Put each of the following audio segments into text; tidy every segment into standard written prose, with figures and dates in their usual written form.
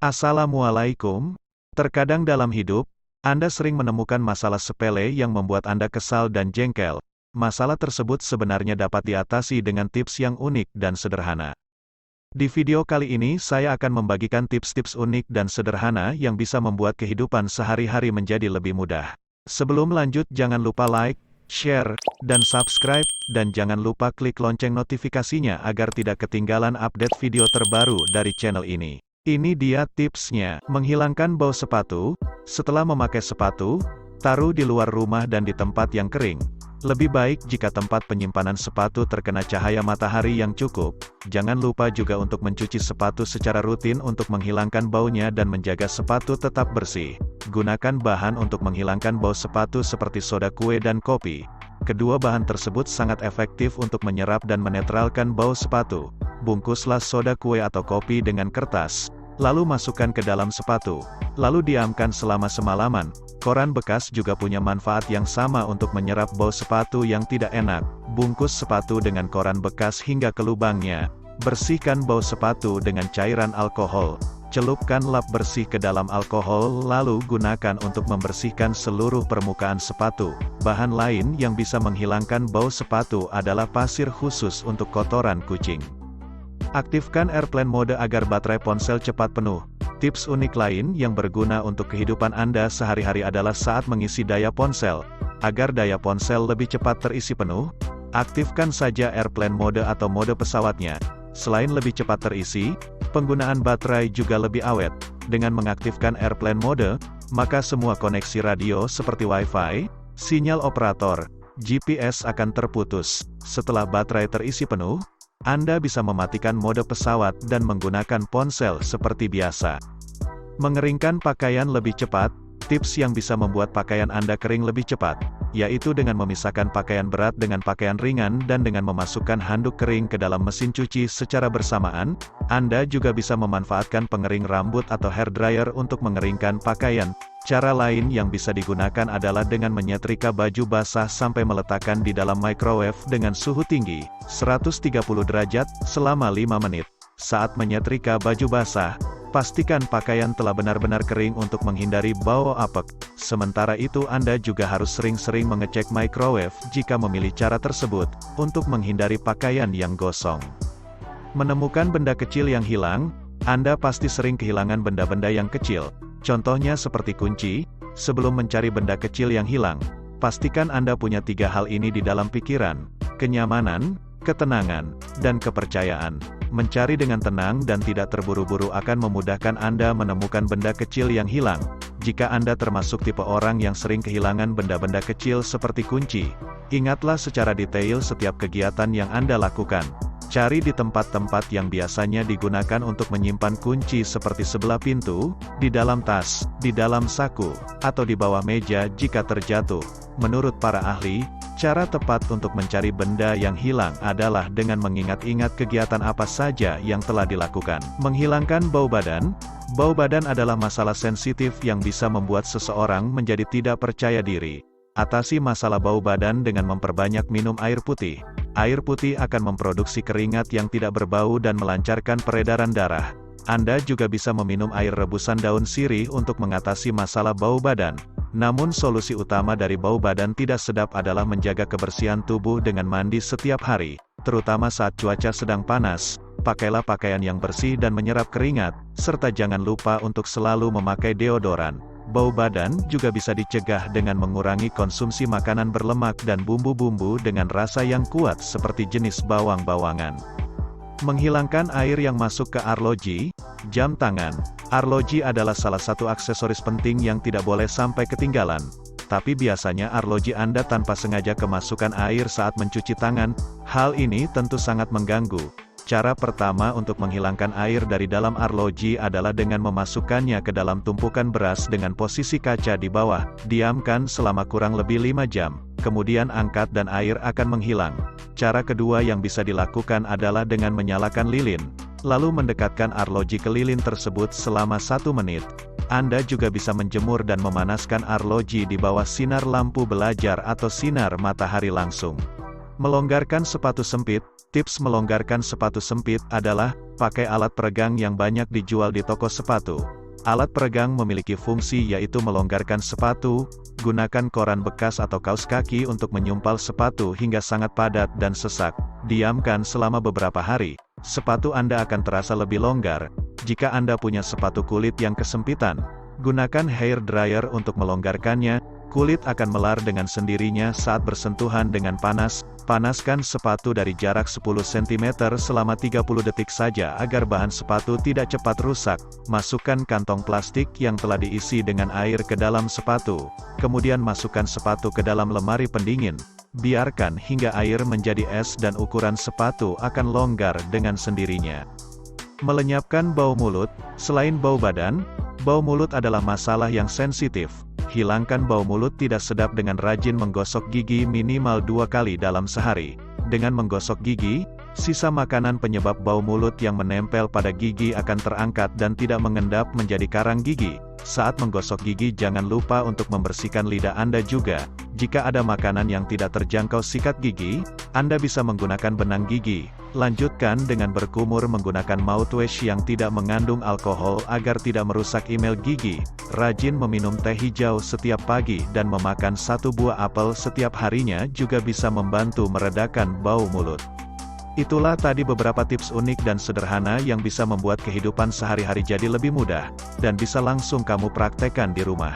Assalamualaikum. Terkadang dalam hidup, Anda sering menemukan masalah sepele yang membuat Anda kesal dan jengkel. Masalah tersebut sebenarnya dapat diatasi dengan tips yang unik dan sederhana. Di video kali ini saya akan membagikan tips-tips unik dan sederhana yang bisa membuat kehidupan sehari-hari menjadi lebih mudah. Sebelum lanjut, jangan lupa like, share, dan subscribe, dan jangan lupa klik lonceng notifikasinya agar tidak ketinggalan update video terbaru dari channel ini. Ini dia tipsnya. Menghilangkan bau sepatu. Setelah memakai sepatu, taruh di luar rumah dan di tempat yang kering. Lebih baik jika tempat penyimpanan sepatu terkena cahaya matahari yang cukup. Jangan lupa juga untuk mencuci sepatu secara rutin untuk menghilangkan baunya dan menjaga sepatu tetap bersih. Gunakan bahan untuk menghilangkan bau sepatu seperti soda kue dan kopi. Kedua bahan tersebut sangat efektif untuk menyerap dan menetralkan bau sepatu. Bungkuslah soda kue atau kopi dengan kertas, lalu masukkan ke dalam sepatu, lalu diamkan selama semalaman. Koran bekas juga punya manfaat yang sama untuk menyerap bau sepatu yang tidak enak. Bungkus sepatu dengan koran bekas hingga ke lubangnya. Bersihkan bau sepatu dengan cairan alkohol. Celupkan lap bersih ke dalam alkohol lalu gunakan untuk membersihkan seluruh permukaan sepatu. Bahan lain yang bisa menghilangkan bau sepatu adalah pasir khusus untuk kotoran kucing. Aktifkan airplane mode agar baterai ponsel cepat penuh. Tips unik lain yang berguna untuk kehidupan Anda sehari-hari adalah saat mengisi daya ponsel. Agar daya ponsel lebih cepat terisi penuh, aktifkan saja airplane mode atau mode pesawatnya. Selain lebih cepat terisi, penggunaan baterai juga lebih awet. Dengan mengaktifkan airplane mode, maka semua koneksi radio seperti Wi-Fi, sinyal operator, GPS akan terputus. Setelah baterai terisi penuh, Anda bisa mematikan mode pesawat dan menggunakan ponsel seperti biasa. Mengeringkan pakaian lebih cepat. Tips yang bisa membuat pakaian Anda kering lebih cepat, yaitu dengan memisahkan pakaian berat dengan pakaian ringan dan dengan memasukkan handuk kering ke dalam mesin cuci secara bersamaan. Anda juga bisa memanfaatkan pengering rambut atau hair dryer untuk mengeringkan pakaian. Cara lain yang bisa digunakan adalah dengan menyetrika baju basah sampai meletakkan di dalam microwave dengan suhu tinggi, 130 derajat, selama 5 menit. Saat menyetrika baju basah, pastikan pakaian telah benar-benar kering untuk menghindari bau apek. Sementara itu Anda juga harus sering-sering mengecek microwave jika memilih cara tersebut, untuk menghindari pakaian yang gosong. Menemukan benda kecil yang hilang. Anda pasti sering kehilangan benda-benda yang kecil. Contohnya seperti kunci. Sebelum mencari benda kecil yang hilang, pastikan Anda punya 3 hal ini di dalam pikiran: kenyamanan, ketenangan, dan kepercayaan. Mencari dengan tenang dan tidak terburu-buru akan memudahkan Anda menemukan benda kecil yang hilang. Jika Anda termasuk tipe orang yang sering kehilangan benda-benda kecil seperti kunci, ingatlah secara detail setiap kegiatan yang Anda lakukan. Cari di tempat-tempat yang biasanya digunakan untuk menyimpan kunci seperti sebelah pintu, di dalam tas, di dalam saku, atau di bawah meja jika terjatuh. Menurut para ahli, cara tepat untuk mencari benda yang hilang adalah dengan mengingat-ingat kegiatan apa saja yang telah dilakukan. Menghilangkan bau badan. Bau badan adalah masalah sensitif yang bisa membuat seseorang menjadi tidak percaya diri. Atasi masalah bau badan dengan memperbanyak minum air putih. Air putih akan memproduksi keringat yang tidak berbau dan melancarkan peredaran darah. Anda juga bisa meminum air rebusan daun sirih untuk mengatasi masalah bau badan. Namun solusi utama dari bau badan tidak sedap adalah menjaga kebersihan tubuh dengan mandi setiap hari, terutama saat cuaca sedang panas. Pakailah pakaian yang bersih dan menyerap keringat, serta jangan lupa untuk selalu memakai deodoran. Bau badan juga bisa dicegah dengan mengurangi konsumsi makanan berlemak dan bumbu-bumbu dengan rasa yang kuat seperti jenis bawang-bawangan. Menghilangkan air yang masuk ke arloji. Jam tangan. Arloji adalah salah satu aksesoris penting yang tidak boleh sampai ketinggalan. Tapi biasanya arloji Anda tanpa sengaja kemasukan air saat mencuci tangan. Hal ini tentu sangat mengganggu. Cara pertama untuk menghilangkan air dari dalam arloji adalah dengan memasukkannya ke dalam tumpukan beras dengan posisi kaca di bawah. Diamkan selama kurang lebih 5 jam. Kemudian angkat dan air akan menghilang. Cara kedua yang bisa dilakukan adalah dengan menyalakan lilin, lalu mendekatkan arloji ke lilin tersebut selama 1 menit. Anda juga bisa menjemur dan memanaskan arloji di bawah sinar lampu belajar atau sinar matahari langsung. Melonggarkan sepatu sempit. Tips melonggarkan sepatu sempit adalah, pakai alat peregang yang banyak dijual di toko sepatu. Alat peregang memiliki fungsi yaitu melonggarkan sepatu, gunakan koran bekas atau kaos kaki untuk menyumpal sepatu hingga sangat padat dan sesak. Diamkan selama beberapa hari, sepatu Anda akan terasa lebih longgar. Jika Anda punya sepatu kulit yang kesempitan, gunakan hair dryer untuk melonggarkannya. Kulit akan melar dengan sendirinya saat bersentuhan dengan panas. Panaskan sepatu dari jarak 10 cm selama 30 detik saja agar bahan sepatu tidak cepat rusak. Masukkan kantong plastik yang telah diisi dengan air ke dalam sepatu. Kemudian masukkan sepatu ke dalam lemari pendingin. Biarkan hingga air menjadi es dan ukuran sepatu akan longgar dengan sendirinya. Melenyapkan bau mulut. Selain bau badan, bau mulut adalah masalah yang sensitif. Hilangkan bau mulut tidak sedap dengan rajin menggosok gigi minimal 2 kali dalam sehari. Dengan menggosok gigi, sisa makanan penyebab bau mulut yang menempel pada gigi akan terangkat dan tidak mengendap menjadi karang gigi. Saat menggosok gigi jangan lupa untuk membersihkan lidah Anda juga. Jika ada makanan yang tidak terjangkau sikat gigi, Anda bisa menggunakan benang gigi. Lanjutkan dengan berkumur menggunakan mouthwash yang tidak mengandung alkohol agar tidak merusak email gigi. Rajin meminum teh hijau setiap pagi dan memakan 1 buah apel setiap harinya juga bisa membantu meredakan bau mulut. Itulah tadi beberapa tips unik dan sederhana yang bisa membuat kehidupan sehari-hari jadi lebih mudah, dan bisa langsung kamu praktekkan di rumah.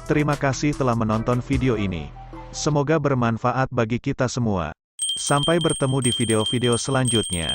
Terima kasih telah menonton video ini. Semoga bermanfaat bagi kita semua. Sampai bertemu di video-video selanjutnya.